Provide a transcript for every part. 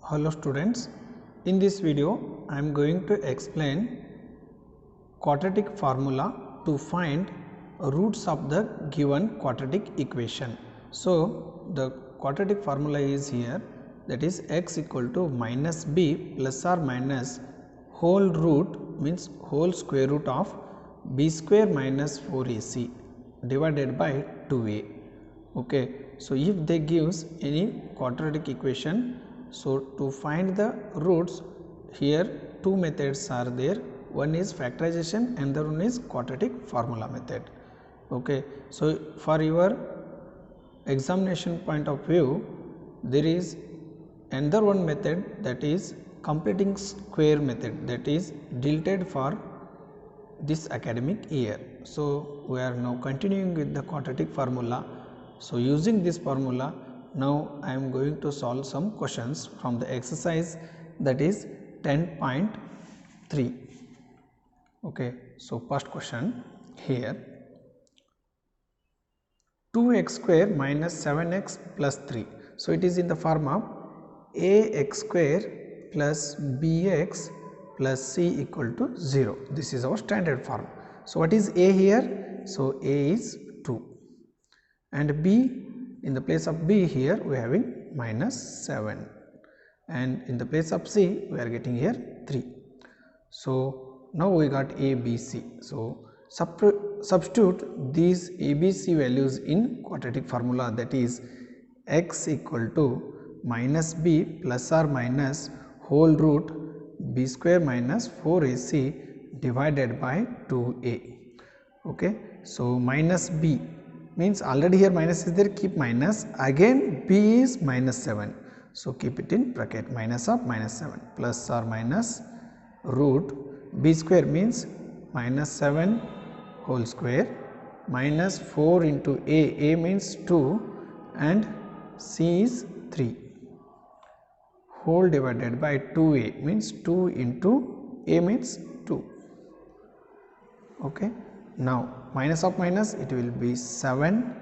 Hello students, in this video I am going to explain quadratic formula to find roots of the given quadratic equation. So, the quadratic formula is here, that is x equal to minus b plus or minus whole root means whole square root of b square minus 4ac divided by 2a. Okay. So, if they gives any quadratic equation, so to find the roots, here two methods are there, one is factorization and the other one is quadratic formula method. Okay. So, for your examination point of view, there is another one method, that is completing square method, that is deleted for this academic year. So, we are now continuing with the quadratic formula. So, using this formula, now I am going to solve some questions from the exercise, that is 10.3. Okay. So, first question here, 2x square minus 7x plus 3. So, it is in the form of ax square plus bx plus c equal to 0. This is our standard form. So, what is a here? So, a is 2 and b, in the place of b here we are having minus 7 and in the place of c we are getting here 3. So, now we got a, b, c. So, substitute these a, b, c values in quadratic formula, that is x equal to minus b plus or minus whole root b square minus 4ac divided by 2a. Okay. So, minus b means already here minus is there, keep minus, again b is minus 7. So, keep it in bracket, minus of minus 7 plus or minus root b square means minus 7 whole square minus 4 into a means 2 and c is 3 whole divided by 2a means 2 into a means 2. Okay. Now, minus of minus, it will be 7.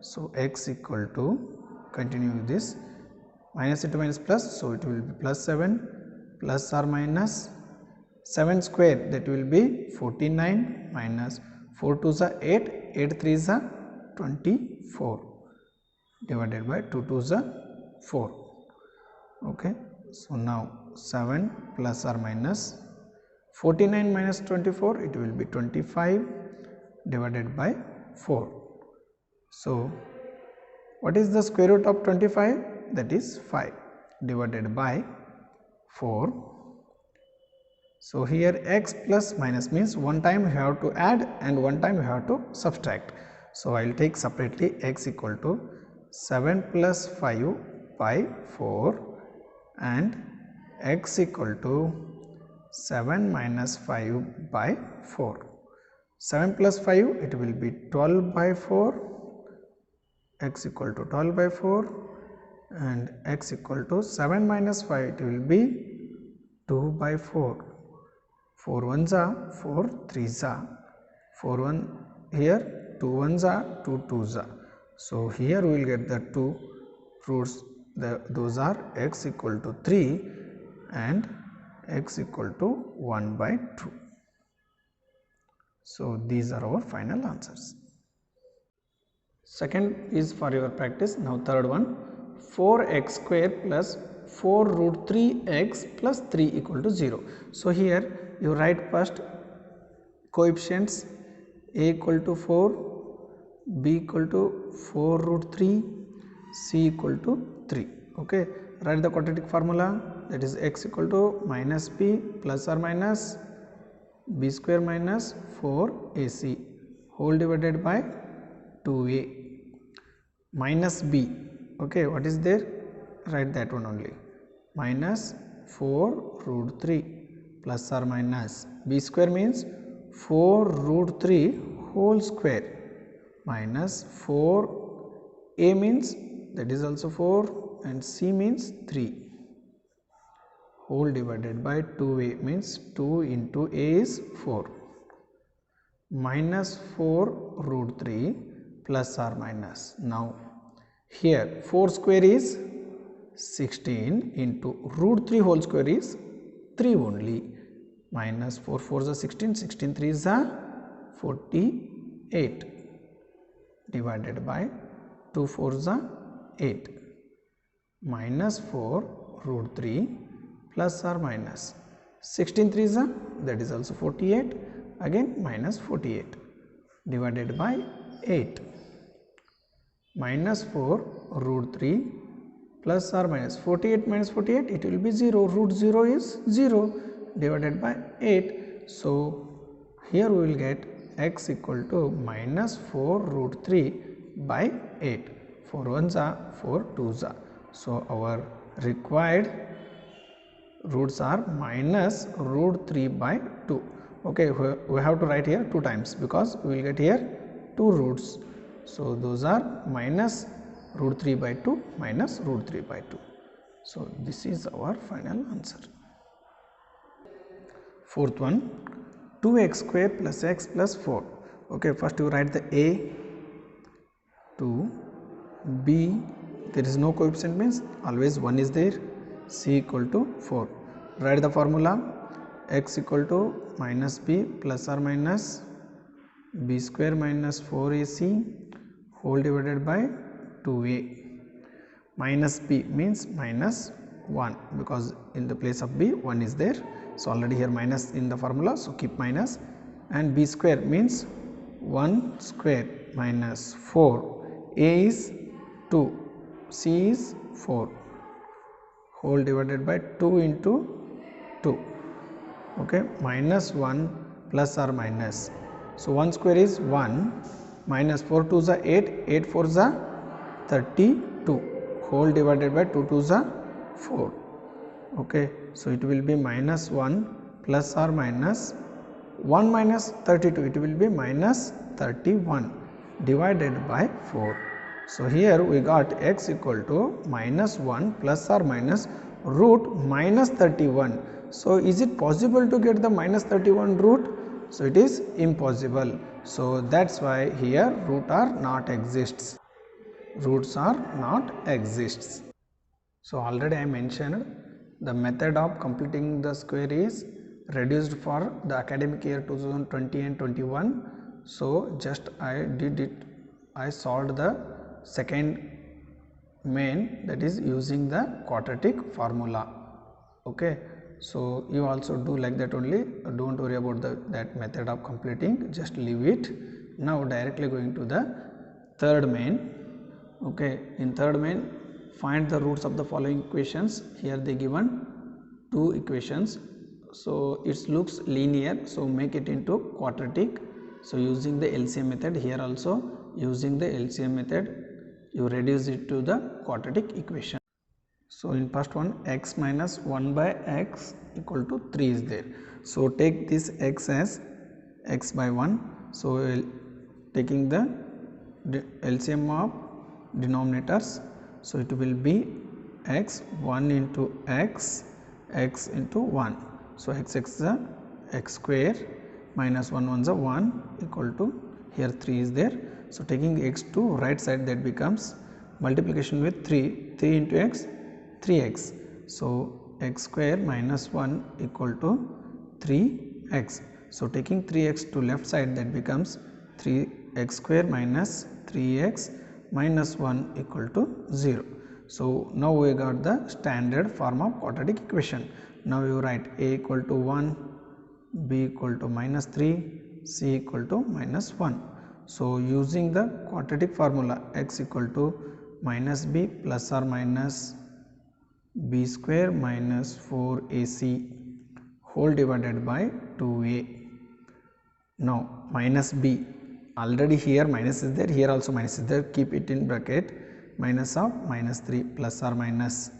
So, x equal to, continue with this, minus into minus plus, so it will be plus 7 plus or minus 7 square, that will be 49 minus 4 2 is 8, 8 3 is 24 divided by 2 2 is 4. Okay. So, now 7 plus or minus 49 minus 24, it will be 25 divided by 4. So, what is the square root of 25? That is 5 divided by 4. So, here x plus minus means one time you have to add and one time you have to subtract. So, I will take separately x equal to 7 plus 5 by 4 and x equal to 7 minus 5 by 4. 7 plus 5, it will be 12 by 4, x equal to 12 by 4 and x equal to 7 minus 5, it will be 2 by 4. 4 1s are 4 3s are 4 1 here, 2 1s are 2 2s are. So, here we will get the two roots, those are x equal to 3 and x equal to 1 by 2. So, these are our final answers. Second is for your practice. Now, third one, 4x square plus 4 root 3x plus 3 equal to 0. So, here you write first coefficients, a equal to 4, b equal to 4 root 3, c equal to 3. Okay. Write the quadratic formula, that is x equal to minus b plus or minus b square minus 4ac whole divided by 2a minus b. Okay, what is there? Write that one only, minus 4 root 3 plus or minus b square means 4 root 3 whole square minus 4a means that is also 4 and c means 3 whole divided by 2a means 2 into a is 4 minus 4 root 3 plus or minus. Now, here 4 square is 16 into root 3 whole square is 3 only, minus 4 4s are 16, 16 3s are 48, divided by 2 4s are 8, minus 4 root 3 plus or minus 16 3s are, that is also 48, again minus 48, divided by 8, minus 4 root 3 plus or minus 48 minus 48, it will be 0, root 0 is 0, divided by 8. So here we will get x equal to minus 4 root 3 by 8, 4 1s are 4 2s are. So our required roots are minus root 3 by 2. Okay, we have to write here 2 times because we will get here 2 roots. So those are minus root 3 by 2 minus root 3 by 2. So this is our final answer. Fourth one, 2x square plus x plus 4. Okay, first you write the a, 2, b, there is no coefficient means always 1 is there, c equal to 4. Write the formula, x equal to minus b plus or minus b square minus 4ac whole divided by 2a. Minus b means minus 1 because in the place of b 1 is there. So already here minus in the formula, so keep minus, and b square means 1 square minus 4, a is 2, c is 4 whole divided by 2 into 2, okay, minus 1 plus or minus. So 1 square is 1, minus 4 2s are 8, 8 4s are 32 whole divided by 2 2s are 4, okay. So it will be minus 1 plus or minus 1 minus 32, it will be minus 31 divided by 4. So here we got x equal to minus 1 plus or minus root minus 31. So is it possible to get the minus 31 root? So it is impossible. So that's why here root are not exists. Roots are not exists. So already I mentioned the method of completing the square is reduced for the academic year 2020 and 21. So just I did it, I solved the second main, that is using the quadratic formula, okay. So you also do like that only, don't worry about that method of completing, just leave it. Now directly going to the third main, okay. In third main, find the roots of the following equations. Here they given 2 equations, so it looks linear, so make it into quadratic. So using the LCM method, here also using the LCM method you reduce it to the quadratic equation. So in first one, x minus 1 by x equal to 3 is there. So take this x as x by 1. So taking the LCM of denominators, so it will be x 1 into x, x into 1. So x is a x square minus 1 1 is a 1 equal to, here 3 is there. So taking x to right side, that becomes multiplication with 3, 3 into x, 3x. So x square minus 1 equal to 3x. So taking 3x to left side, that becomes 3x square minus 3x minus 1 equal to 0. So now we got the standard form of quadratic equation. Now you write a equal to 1, b equal to minus 3, c equal to minus 1. So using the quadratic formula, x equal to minus b plus or minus b square minus 4ac whole divided by 2a. Now minus b, already here minus is there, here also minus is there, keep it in bracket, minus of minus 3 plus or minus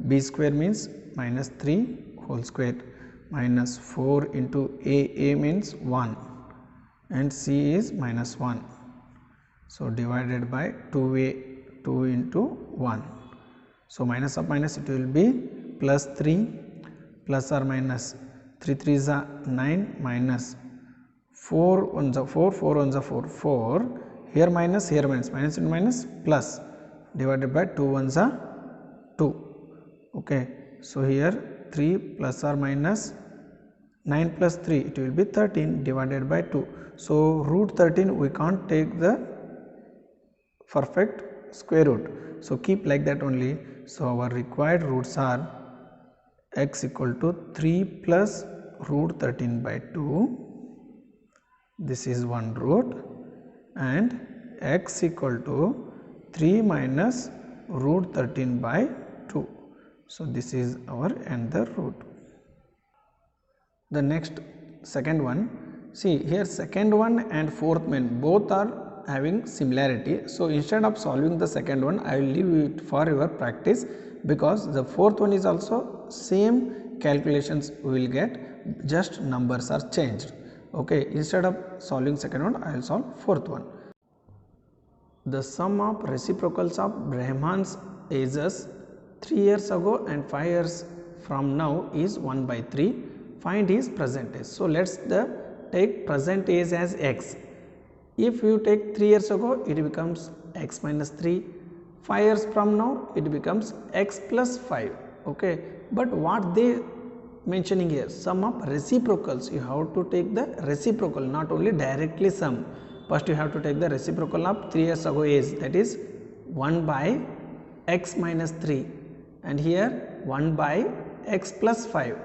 b square means minus 3 whole square minus 4 into a means 1 and c is minus 1. So divided by 2a, 2 into 1. So minus of minus, it will be plus 3 plus or minus 3 3 is 9 minus 4 1 is 4, 4 1 is 4, 4, here minus into minus plus, divided by 2 1 is 2. Okay, so here 3 plus or minus 9 plus 3, it will be 13 divided by 2. So root 13 we can't take the perfect square root, so keep like that only. So our required roots are x equal to 3 plus root 13 by 2, this is one root, and x equal to 3 minus root 13 by 2. So this is our another root. The next second one, see here second one and fourth main both are having similarity. So instead of solving the second one, I will leave it for your practice, because the fourth one is also same calculations we will get, just numbers are changed. Okay, instead of solving second one, I will solve fourth one. The sum of reciprocals of Brahman's ages 3 years ago and 5 years from now is 1 by 3. Find his present age. So let's take present age as x. If you take 3 years ago, it becomes x minus 3. 5 years from now, it becomes x plus 5. Okay, but what they mentioning here, sum of reciprocals, you have to take the reciprocal, not only directly sum. First you have to take the reciprocal of 3 years ago age, that is 1 by x minus 3, and here 1 by x plus 5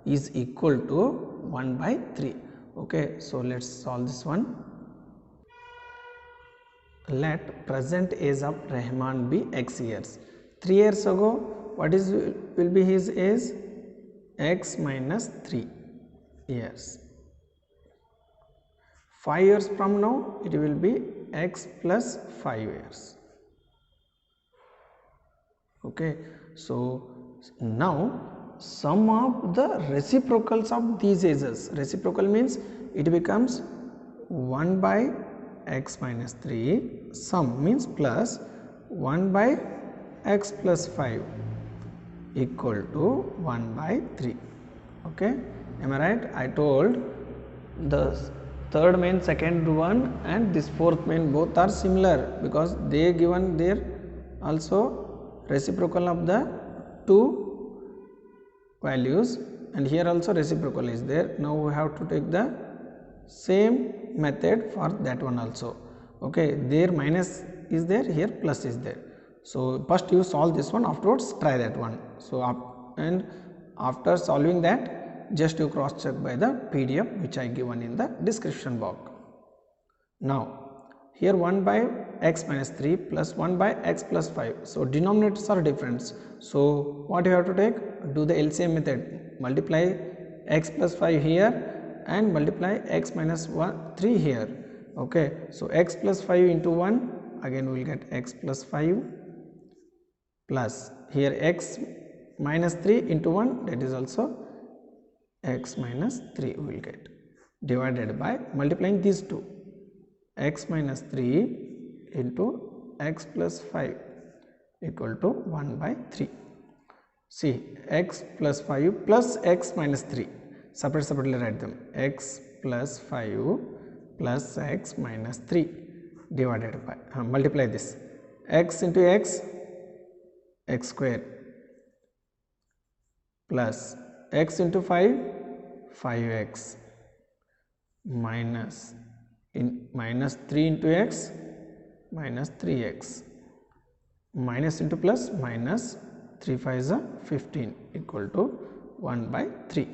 is equal to 1 by 3. Okay, so let's solve this one. Let present age of Rahman be x years. 3 years ago, what is will be his age? X minus 3 years. 5 years from now, it will be x plus 5 years. Okay, so now sum of the reciprocals of these ages, reciprocal means it becomes 1 by x minus 3, sum means plus 1 by x plus 5 equal to 1 by 3. Okay, am I right? I told the third main, second one and this fourth main both are similar, because they given there also reciprocal of the two values, and here also reciprocal is there. Now we have to take the same method for that one also. Okay, there minus is there, here plus is there. So first you solve this one, afterwards try that one. So and after solving that, just you cross check by the PDF which I given in the description box. Now here 1 by x minus 3 plus 1 by x plus 5. So denominators are different. So what you have to take? Do the LCM method. Multiply x plus 5 here and multiply x minus 3 here. Okay. So x plus 5 into 1, again we will get x plus 5 plus here x minus 3 into 1, that is also x minus 3 we will get, divided by multiplying these two, x minus 3 into x plus 5 equal to 1 by 3. See, x plus 5 plus x minus 3, separately write them, x plus 5 plus x minus 3 divided by multiply this, x into x, x square, plus x into 5, 5x, minus minus 3 into x, minus 3x, minus into plus, minus 3 5 is 15 equal to 1 by 3.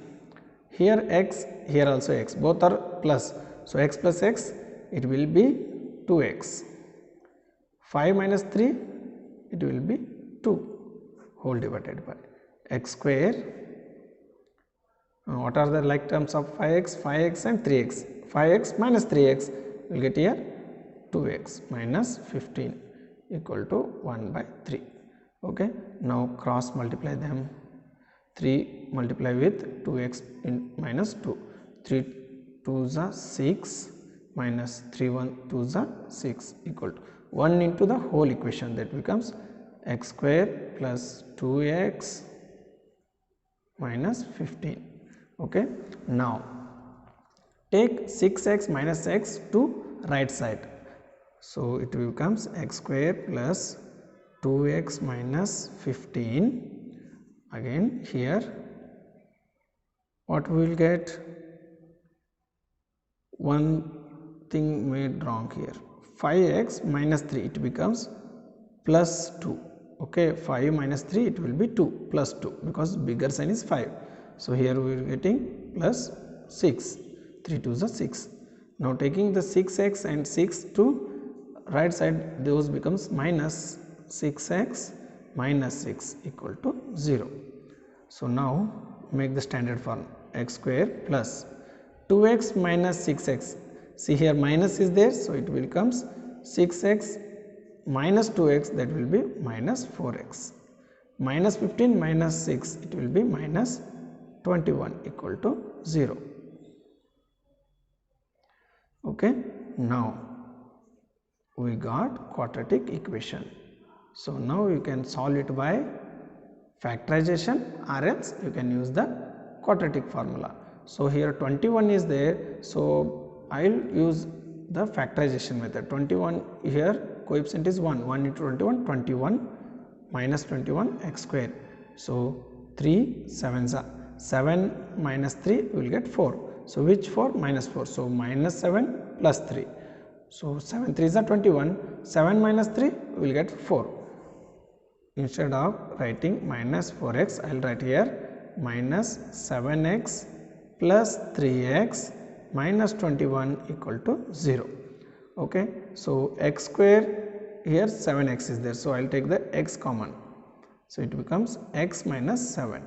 Here x, here also x, both are plus. So x plus x, it will be 2x. 5 minus 3, it will be 2 whole divided by x square. What are the like terms of 5x? 5x and 3x. 5x minus 3x, we will get here 2x minus 15 equal to 1 by 3. Okay. Now cross multiply them. 3 multiply with 2x in minus 2. 3 2 is 6 minus 3 1 2 is 6 equal to 1 into the whole equation, that becomes x square plus 2x minus 15. Okay. Now take 6x minus x to right side. So it becomes x square plus 2x minus 15 Again here what we will get, one thing made wrong here, 5x minus 3 it becomes plus 2. Okay, 5 minus 3 it will be 2 plus 2 because bigger sign is 5. So here we are getting plus 6, 3 2s are 6. Now taking the 6x and 6 to right side, those becomes minus 6x minus 6 equal to 0. So now make the standard form, x square plus 2x minus 6x. See here minus is there, so it will becomes 6x minus 2x, that will be minus 4x. Minus 15 minus 6, it will be minus 21 equal to 0. Okay, now we got quadratic equation. So now you can solve it by factorization, or else you can use the quadratic formula. So here 21 is there, so I will use the factorization method. 21 here coefficient is 1, 1 into 21, 21 minus 21 x square. So 3 7s are 7 minus 3 we will get 4. So which 4? Minus 4. So minus 7 plus 3. So 7 3s are 21, 7 minus 3 we will get 4. Instead of writing minus 4x, I will write here minus 7x plus 3x minus 21 equal to 0. Okay, so x square, here 7x is there, so I will take the x common. So it becomes x minus 7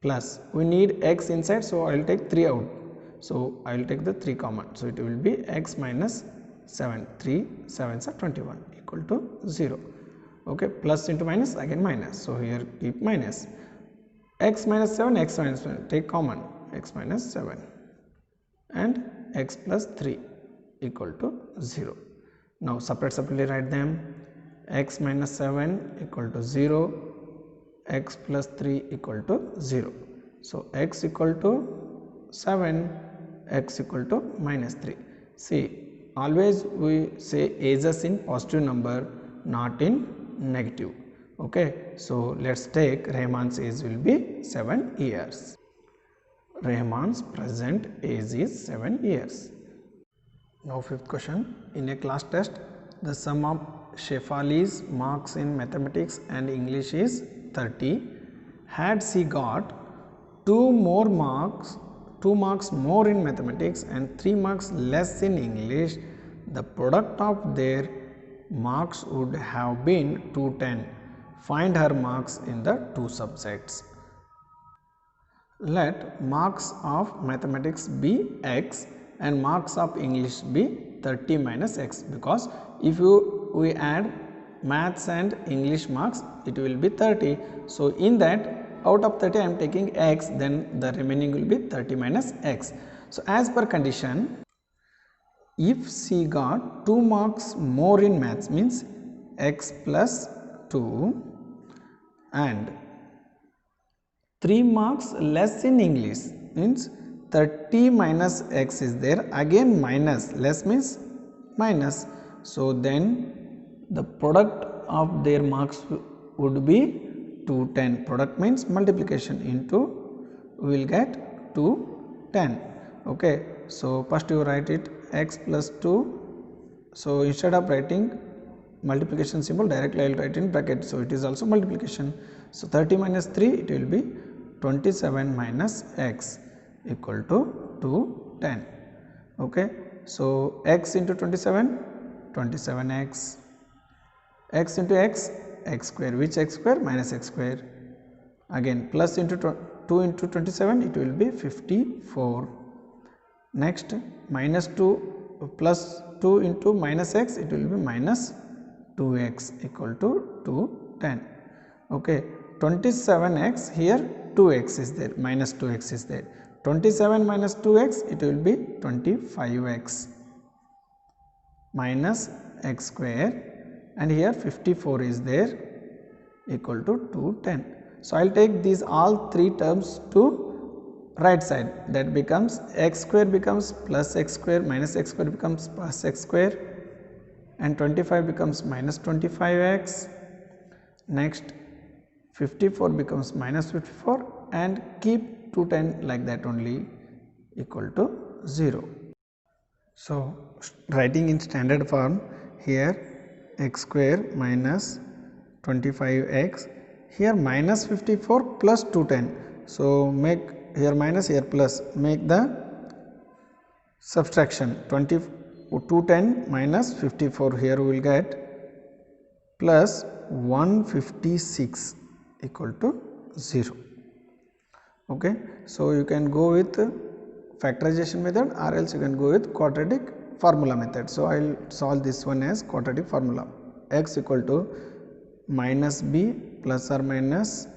plus, we need x inside, so I will take 3 out. So I will take the 3 common. So it will be x minus 7, 3 7s are 21 equal to 0. Okay, plus into minus, again minus. So here keep minus. X minus 7, x minus 7, take common, x minus 7 and x plus 3 equal to 0. Now separately write them, x minus 7 equal to 0, x plus 3 equal to 0. So x equal to 7, x equal to minus 3. See, always we say ages in positive number, not in negative. Okay, so let's take Rahman's age will be 7 years. Rahman's present age is 7 years. Now fifth question, in a class test the sum of Shefali's marks in mathematics and English is 30. Had she got 2 marks more in mathematics and 3 marks less in English, the product of their marks would have been 210. Find her marks in the 2 subjects. Let marks of mathematics be x and marks of English be 30 minus x, because if we add maths and English marks, it will be 30. So in that, out of 30 I am taking x, then the remaining will be 30 minus x. So as per condition, if she got 2 marks more in maths, means x plus 2, and 3 marks less in English, means 30 minus x is there, again minus, less means minus. So then the product of their marks would be 210. Product means multiplication into, we will get 210. Okay, so first you write it x plus 2. So instead of writing multiplication symbol, directly I will write in bracket, so it is also multiplication. So 30 minus 3, it will be 27 minus x equal to 210. Okay, so x into 27, 27x, x into x, x square, which x square? Minus x square. Again plus into 2 into 27, it will be 54. Next minus 2 plus 2 into minus x, it will be minus 2x equal to 210. Okay, 27x, here 2x is there, minus 2x is there. 27 minus 2x, it will be 25x minus x square, and here 54 is there equal to 210. So I will take these all 3 terms to right side, that becomes x square becomes plus x square, minus x square becomes plus x square, and 25 becomes minus 25x. Next 54 becomes minus 54 and keep 210 like that only equal to 0. So, writing in standard form here x square minus 25x, here minus 54 plus 210. So, make here minus here plus, make the subtraction 210 minus 54, here we will get plus 156 equal to 0. Okay. So, you can go with factorization method or else you can go with quadratic formula method. So, I will solve this one as quadratic formula. X equal to minus b plus or minus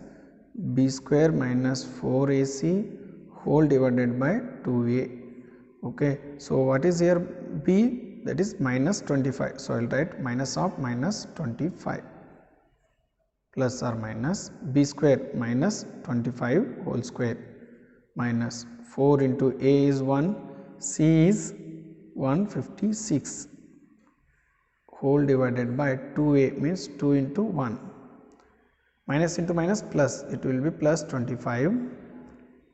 b square minus 4ac whole divided by 2a. Okay. So, what is here b? That is minus 25. So, I will write minus of minus 25 plus or minus b square minus 25 whole square minus 4 into a is 1, c is 156 whole divided by 2a means 2 into 1, minus into minus plus, it will be plus 25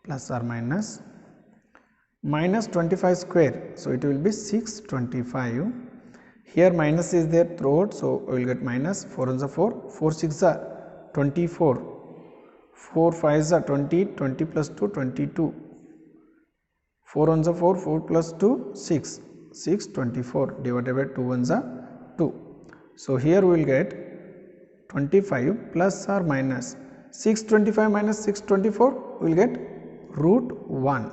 plus or minus 25 square. So, it will be 625. Here minus is there throughout. So, we will get minus 4 ones are 4, 4 6 are 24, 4 5 are 20, 20 plus 2 22, 4 ones are 4, 4 plus 2 6, 6 24 divided by 2 ones are 2. So, here we will get 25 plus or minus 625 minus 624, we will get root 1,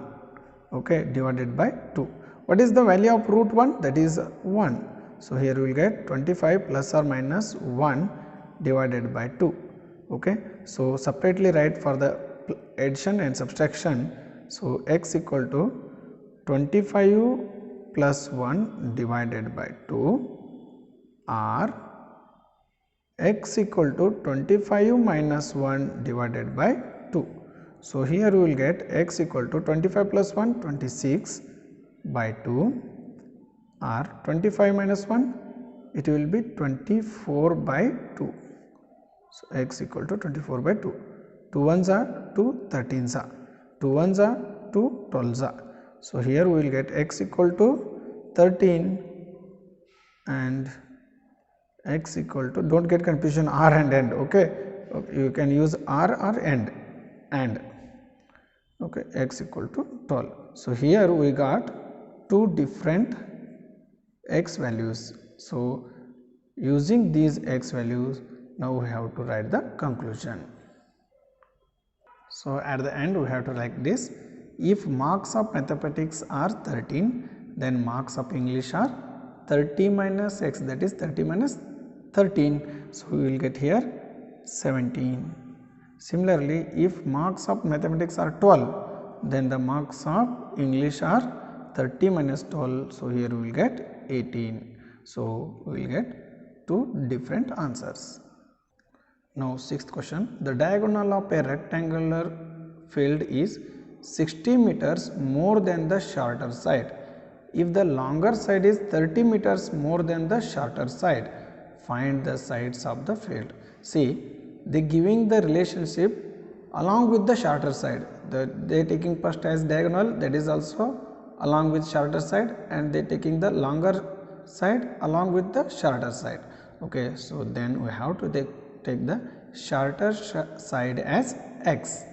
okay, divided by 2. What is the value of root 1? That is 1. So, here we will get 25 plus or minus 1 divided by 2. Okay. So, separately write for the addition and subtraction. So, x equal to 25 plus 1 divided by 2 or x equal to 25 minus 1 divided by 2. So, here we will get x equal to 25 plus 1 26 by 2 or 25 minus 1, it will be 24 by 2. So, x equal to 24 by 2. 2 ones are 2 13s are, 2 ones are 2 12s are. So, here we will get x equal to 13 and x equal to, don't get confusion r and end, okay. You can use r or end and, okay, x equal to 12. So, here we got two different x values. So, using these x values, now we have to write the conclusion. So, at the end we have to write this: if marks of mathematics are 13, then marks of English are 30 minus x, that is 30 minus 13. So, we will get here 17. Similarly, if marks of mathematics are 12, then the marks of English are 30 minus 12. So, here we will get 18. So, we will get two different answers. Now, sixth question: the diagonal of a rectangular field is 60 meters more than the shorter side. If the longer side is 30 meters more than the shorter side, find the sides of the field. See, they giving the relationship along with the shorter side. They taking first as diagonal, that is also along with shorter side, and they taking the longer side along with the shorter side. Okay, so then we have to take the shorter side as x.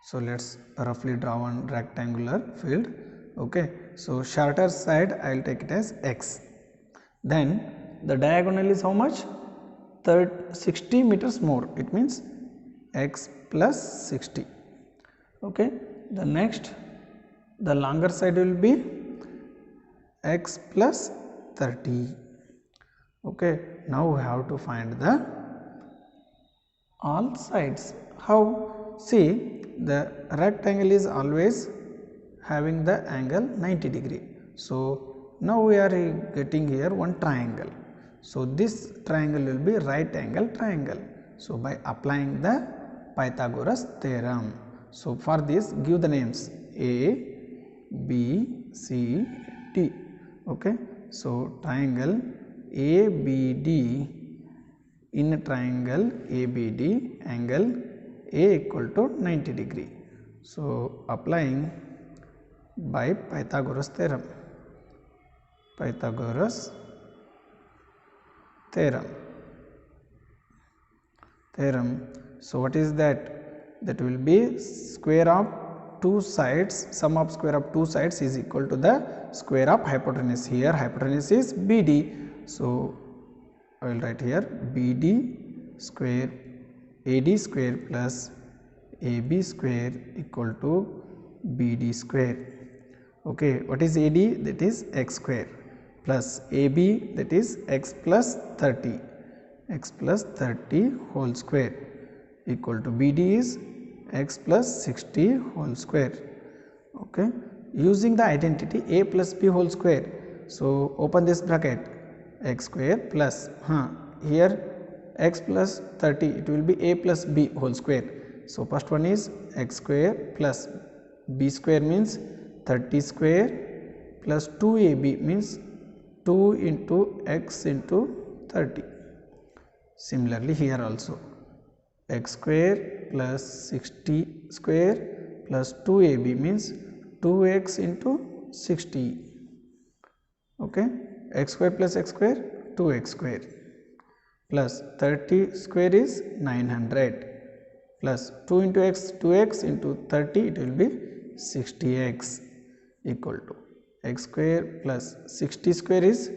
So, let us roughly draw one rectangular field. Okay, so shorter side I will take it as x. Then the diagonal is how much? 60 meters more, it means x plus 60. Okay, the next, the longer side will be x plus 30. Okay, now we have to find the all sides. How? See, the rectangle is always having the angle 90 degree. So, now we are getting here one triangle. So, this triangle will be right angle triangle. So, by applying the Pythagoras theorem. So, for this give the names A, B, C, D. Okay. So, triangle ABD in a triangle ABD, angle A equal to 90 degree. So applying by Pythagoras theorem. Pythagoras theorem. So what is that? That will be square of two sides, sum of square of two sides is equal to the square of hypotenuse. Here hypotenuse is BD. So I will write here BD square AD square plus AB square equal to BD square. Okay, what is AD? That is x square plus AB, that is x plus 30 whole square equal to BD is x plus 60 whole square. Okay, using the identity a plus b whole square. So open this bracket, x square plus here x plus 30, it will be a plus b whole square. So first one is x square plus b square means 30 square plus 2ab means 2 into x into 30. Similarly here also x square plus 60 square plus 2ab means 2x into 60. Okay, x square plus x square 2x square plus 30 square is 900 plus 2 into x 2x into 30, it will be 60x equal to x square plus 60 square is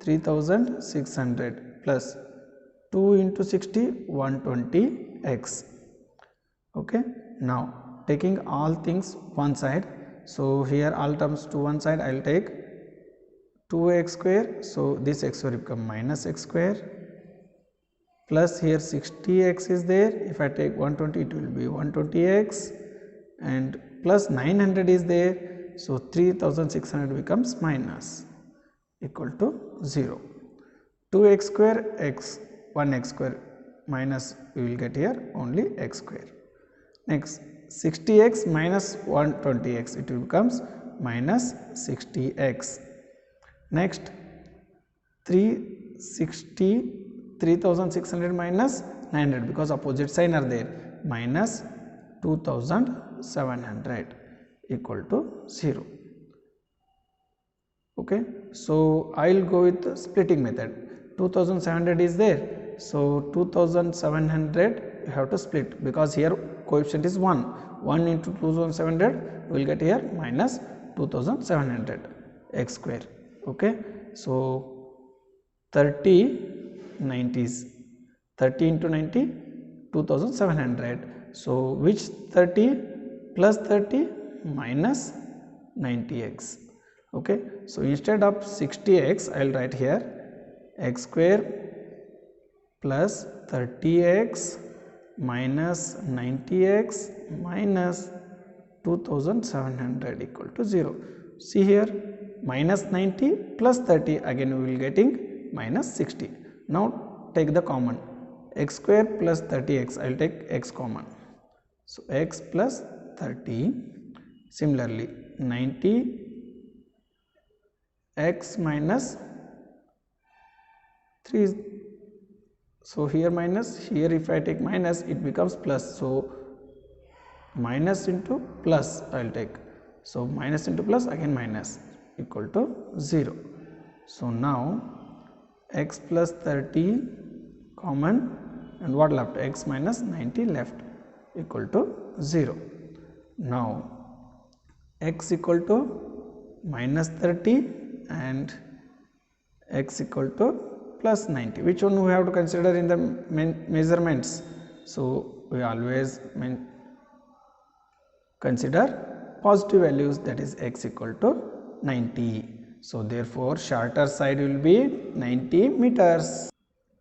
3600 plus 2 into 60 120x. Okay, now taking all things one side, so here all terms to one side, I will take 2x square, so this x square become minus x square plus here 60x is there, if I take 120 it will be 120x and plus 900 is there, so 3600 becomes minus equal to 0. 2x square x 1x square minus, we will get here only x square. Next 60x minus 120x, it will becomes minus 60x. Next 3600 minus 900, because opposite sign are there, minus 2700 equal to 0. Okay, so I will go with the splitting method. 2700 is there, so 2700 you have to split, because here coefficient is 1 into 2700 we will get here minus 2700 x square. Okay, so 30 90s, 30 into 90 2700, so which 30 plus 30 minus 90x. Okay, so instead of 60x I will write here x square plus 30x minus 90x minus 2700 equal to 0. See here minus 90 plus 30, again we will getting minus 60. Now take the common, x square plus 30x, I will take x common, so x plus 30. Similarly 90 x minus 3, so here minus, here if I take minus it becomes plus, so minus into plus I will take, so minus into plus again minus equal to 0. So now x plus 30 common and what left, x minus 90 left equal to 0. Now x equal to minus 30 and x equal to plus 90, which one we have to consider in the measurements? So we always consider positive values, that is x equal to 90. So therefore shorter side will be 90 meters.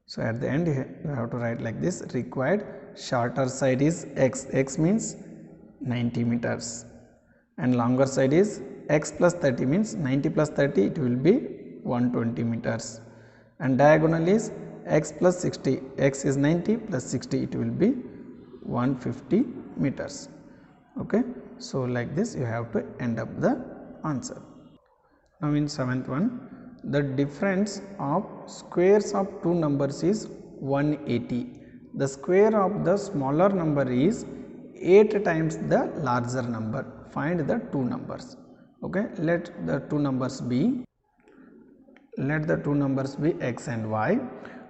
So at the end you have to write like this, required shorter side is x, x means 90 meters, and longer side is x plus 30 means 90 plus 30, it will be 120 meters, and diagonal is x plus 60, x is 90 plus 60, it will be 150 meters. Okay, so like this you have to end up the answer. Now in 7th one, the difference of squares of two numbers is 180. The square of the smaller number is 8 times the larger number. Find the two numbers. Okay, let the two numbers be x and y.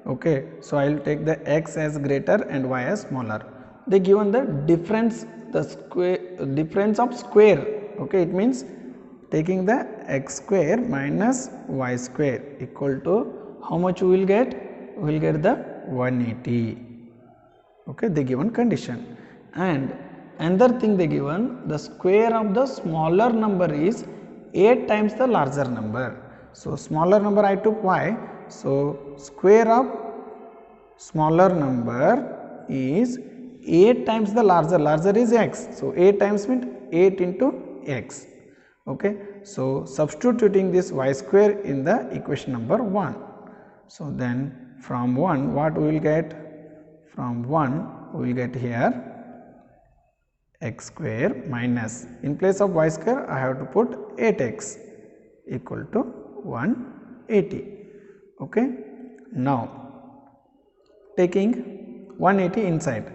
Okay, so I will take the x as greater and y as smaller. They given the difference of square. Okay, it means taking the x square minus y square equal to how much we will get? We will get the 180. Okay, they given condition. And another thing they given, the square of the smaller number is 8 times the larger number. So smaller number I took y. So square of smaller number is 8 times the larger is x. So 8 times means 8 into x. Okay, so substituting this y square in the equation number 1. So then from 1 what we will get? From 1 we will get here x square minus, in place of y square I have to put 8x equal to 180. Okay, now taking 180 inside,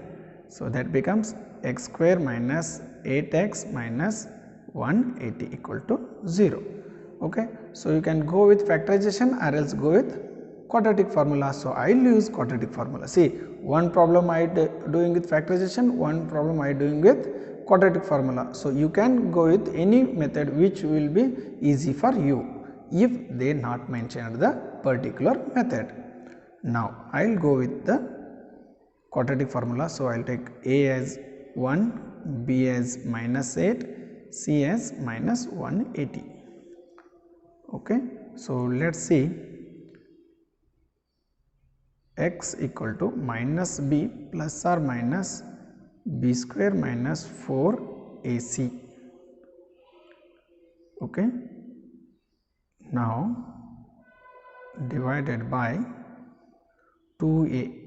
so that becomes x square minus 8x minus 180 equal to 0. Okay, so you can go with factorization or else go with quadratic formula. So I will use quadratic formula. See, one problem I doing with factorization, one problem I doing with quadratic formula. So you can go with any method which will be easy for you if they not mentioned the particular method. Now I will go with the quadratic formula. So I will take a as 1, b as minus 8, c as minus 180. Okay, so let us see x equal to minus b plus or minus b square minus 4 ac. Okay, now divided by 2a.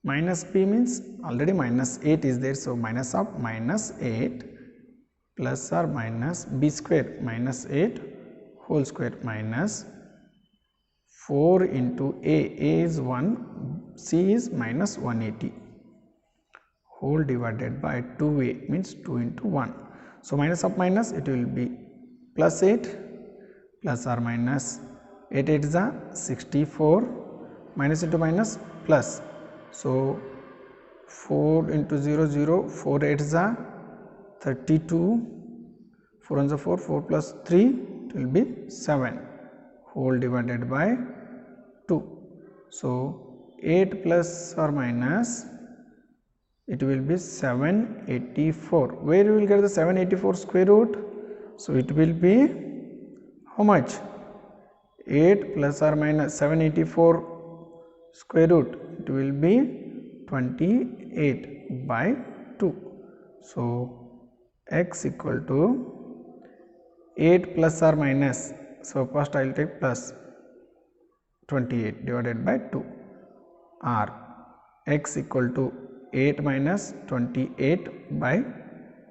Minus b means already minus 8 is there, so minus of minus 8 plus or minus b square minus 8 whole square minus 4 into a is 1, c is minus 180 whole divided by 2a means 2 into 1. So minus of minus, it will be plus 8 plus or minus 8 8 is 64, minus into minus plus. So 4 into 0 0, 4 8 is 32, 4 1 is 4, 4 plus 3 it will be 7 whole divided by 2. So 8 plus or minus it will be 784. Where you will get the 784 square root? So it will be how much? 8 plus or minus 784 square root, it will be 28 by 2. So x equal to 8 plus or minus, so first I will take plus 28 divided by 2, or x equal to 8 minus 28 by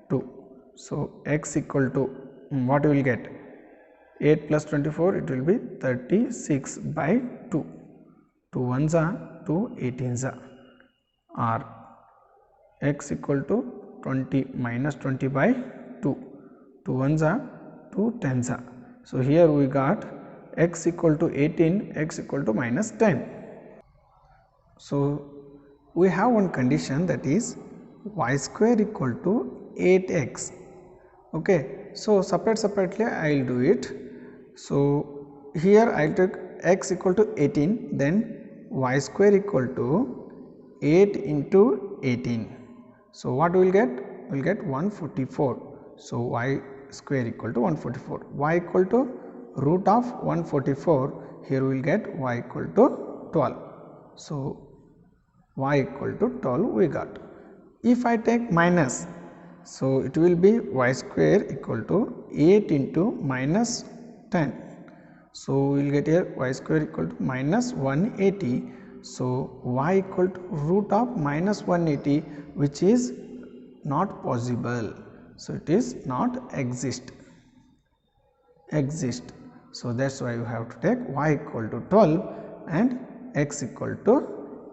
2. So x equal to what you will get? 8 plus 24, it will be 36 by 2. 2 1s are 2 18s are, or x equal to 20 minus 20 by 2. 2 1s are 2 10s are. So here we got x equal to 18, x equal to minus 10. So we have one condition, that is y square equal to 8x. Okay, so separately I will do it. So here I will take x equal to 18, then y square equal to 8 into 18. So what we will get? We will get 144. So y square equal to 144. Y equal to root of 144. Here we will get y equal to 12. So y equal to 12 we got. If I take minus, so it will be y square equal to 8 into minus 10. So we will get here y square equal to minus 180. So y equal to root of minus 180, which is not possible. So it is not exist. So that's why you have to take y equal to 12 and x equal to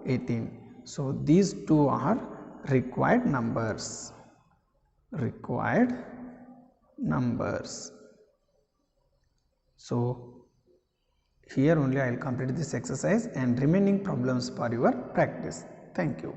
18. So these two are required numbers. So here only I will complete this exercise and remaining problems for your practice. Thank you.